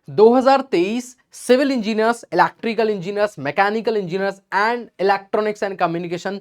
2023 civil engineers, electrical engineers, mechanical engineers and electronics and communication,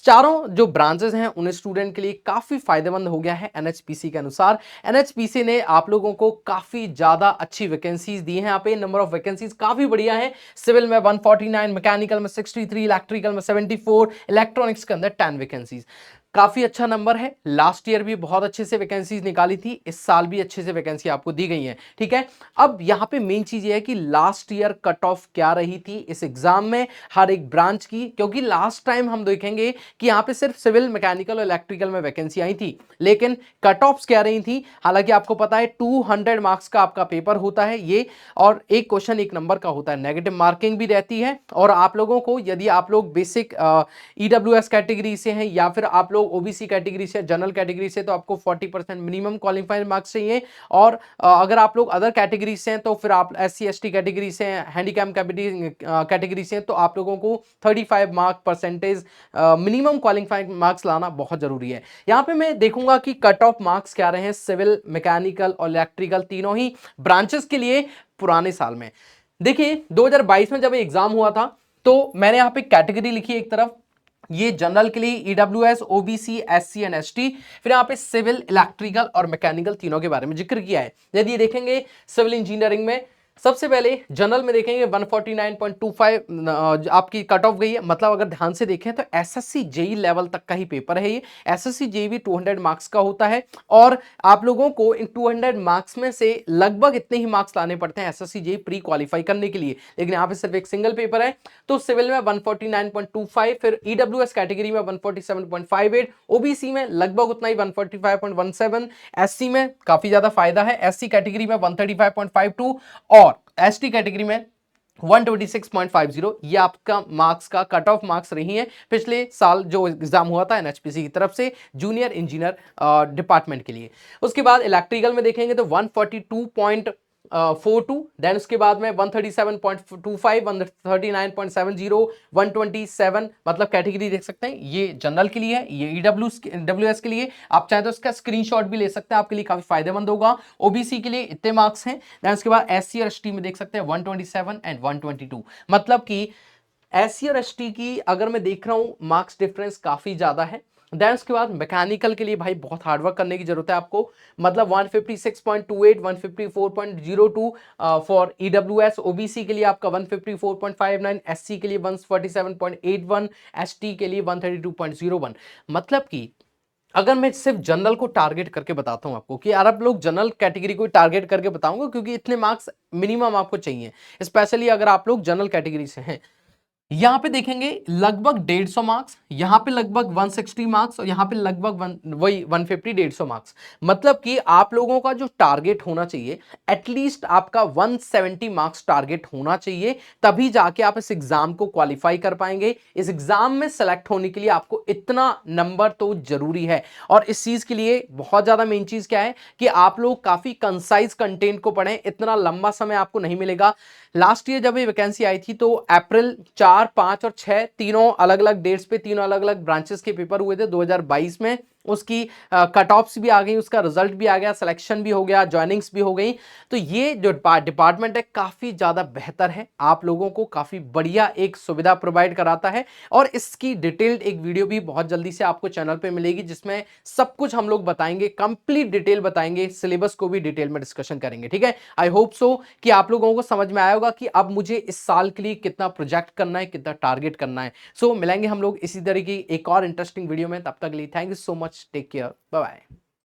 चारों जो branches हैं उन स्टूडेंट के लिए काफी फायदेमंद हो गया है। एनएचपीसी के अनुसार एनएचपीसी ने आप लोगों को काफी ज्यादा अच्छी वैकेंसीज दी हैं। यहाँ पे नंबर ऑफ वैकेंसीज काफी बढ़िया है। सिविल में 149, मैकेनिकल में 63, इलेक्ट्रिकल में 74, इलेक्ट्रॉनिक्स के अंदर 10 वैकेंसीज। काफी अच्छा नंबर है। लास्ट ईयर भी बहुत अच्छे से वैकेंसीज निकाली थी, इस साल भी अच्छे से वैकेंसी आपको दी गई है। ठीक है, अब यहां पे मेन चीज ये है कि लास्ट ईयर कट ऑफ क्या रही थी इस एग्जाम में हर एक ब्रांच की, क्योंकि लास्ट टाइम हम देखेंगे कि यहां पे सिर्फ सिविल, मैकेनिकल और इलेक्ट्रिकल में वैकेंसी आई थी, लेकिन कट ऑफ्स क्या रही थी। हालांकि आपको पता है 200 मार्क्स का आपका पेपर होता है ये, और एक क्वेश्चन एक नंबर का होता है, नेगेटिव मार्किंग भी रहती है। और आप लोगों को, यदि आप लोग बेसिक ईडब्ल्यूएस कैटेगरी से हैं या फिर आप लोग ओबीसी कैटेगरी से, जनरल कैटेगरी से, तो आपको 40% मिनिमम क्वालिफाइड मार्क्स चाहिए। और अगर आप लोग अदर कैटेगरी से हैं तो फिर आप एससी एसटी कैटेगरी से हैं, हैंडीकैप कैटेगरी से हैं, तो आप लोगों को 35 mark percentage minimum qualifying marks लाना बहुत जरूरी है। यहां पे मैं देखूंगा कि कट ऑफ मार्क्स क्या रहे हैं सिविल, मैकेनिकल और इलेक्ट्रिकल तीनों ही ब्रांचेस के लिए पुराने साल में। देखिए 2022 में जब एग्जाम हुआ था तो मैंने यहां पे कैटेगरी लिखी एक तरफ, ये जनरल के लिए EWS, OBC, SC and ST, फिर यहाँ पे सिविल, इलेक्ट्रिकल और मैकेनिकल तीनों के बारे में जिक्र किया है। यदि देखेंगे सिविल इंजीनियरिंग में सबसे पहले जनरल में देखेंगे 149.25 आपकी कट ऑफ गई है। मतलब अगर ध्यान से देखें तो एसएससी जेई लेवल तक का ही पेपर है ये। एसएससी जेई भी 200 मार्क्स का होता है और आप लोगों को इन 200 मार्क्स में से लगभग इतने ही मार्क्स लाने पड़ते हैं एसएससी जेई प्री क्वालिफाई करने के लिए, लेकिन यहाँ पे सिर्फ एक सिंगल पेपर है। तो सिविल में 149.25, फिर ईडब्ल्यूएस कैटेगरी में 147.58, ओबीसी में लगभग उतना ही 145.17, एससी में काफी ज्यादा फायदा है, एससी कैटेगरी में 135.52 और एसटी कैटेगरी में 126.50। ये आपका मार्क्स का कट ऑफ मार्क्स रही हैं पिछले साल जो एग्जाम हुआ था एनएचपीसी की तरफ से जूनियर इंजीनियर डिपार्टमेंट के लिए। उसके बाद इलेक्ट्रिकल में देखेंगे तो 142.42, देन उसके बाद में 137.25, 139.70, 127, मतलब कैटेगरी देख सकते हैं, ये जनरल के लिए है, ये ईडब्ल्यूएस के लिए। आप चाहे तो इसका स्क्रीनशॉट भी ले सकते हैं, आपके लिए काफी फायदेमंद होगा। ओबीसी के लिए इतने मार्क्स हैं। देन उसके बाद एससी और एसटी में देख सकते हैं 127 एंड 122, मतलब कि एससी और एसटी की अगर मैं देख रहा हूं मार्क्स डिफरेंस काफी ज्यादा है। देन उसके बाद मैकेनिकल के लिए भाई बहुत हार्डवर्क करने की जरूरत है आपको, मतलब 156.28, 154.02 फॉर ईडब्ल्यूएस, ओबीसी के लिए आपका 154.59, एससी के लिए 147.81, एसटी के लिए 132.01। मतलब कि अगर मैं सिर्फ जनरल को टारगेट करके बताता हूं आपको कि यार आप लोग जनरल कैटेगरी को टारगेट करके बताऊंगा, क्योंकि इतने मार्क्स मिनिमम आपको चाहिए, स्पेशली अगर आप लोग जनरल कैटेगरी से हैं। यहां पे देखेंगे लगभग 150 मार्क्स, यहां पे लगभग 160 मार्क्स और यहां पे लगभग वही 150, 150 मार्क्स। मतलब कि आप लोगों का जो टारगेट होना चाहिए एटलीस्ट आपका 170 मार्क्स टारगेट होना चाहिए, तभी जाके आप इस एग्जाम को क्वालिफाई कर पाएंगे। इस एग्जाम में सेलेक्ट होने के लिए आपको इतना नंबर तो जरूरी है। और इस चीज के लिए बहुत ज्यादा मेन चीज क्या है कि आप लोग काफी कंसाइज कंटेंट को पढ़ें, इतना लंबा समय आपको नहीं मिलेगा। लास्ट ईयर जब ये वैकेंसी आई थी तो अप्रैल 4, 5 और 6 तीनों अलग अलग डेट्स पे तीनों अलग अलग ब्रांचेस के पेपर हुए थे 2022 में। उसकी कट ऑफ्स भी आ गई, उसका रिजल्ट भी आ गया, सिलेक्शन भी हो गया, ज्वाइनिंग्स भी हो गई। तो ये जो डिपार्टमेंट है काफी ज्यादा बेहतर है, आप लोगों को काफी बढ़िया एक सुविधा प्रोवाइड कराता है। और इसकी डिटेल्ड एक वीडियो भी बहुत जल्दी से आपको चैनल पे मिलेगी, जिसमें सब कुछ हम लोग बताएंगे, कंप्लीट डिटेल बताएंगे, सिलेबस को भी डिटेल में डिस्कशन करेंगे। ठीक है, आई होप सो कि आप लोगों को समझ में आया होगा कि अब मुझे इस साल के लिए कितना प्रोजेक्ट करना है, कितना टारगेट करना है। सो मिलेंगे हम लोग इसी तरह की एक और इंटरेस्टिंग वीडियो में, तब तक के लिए thank you so much, take care, bye bye.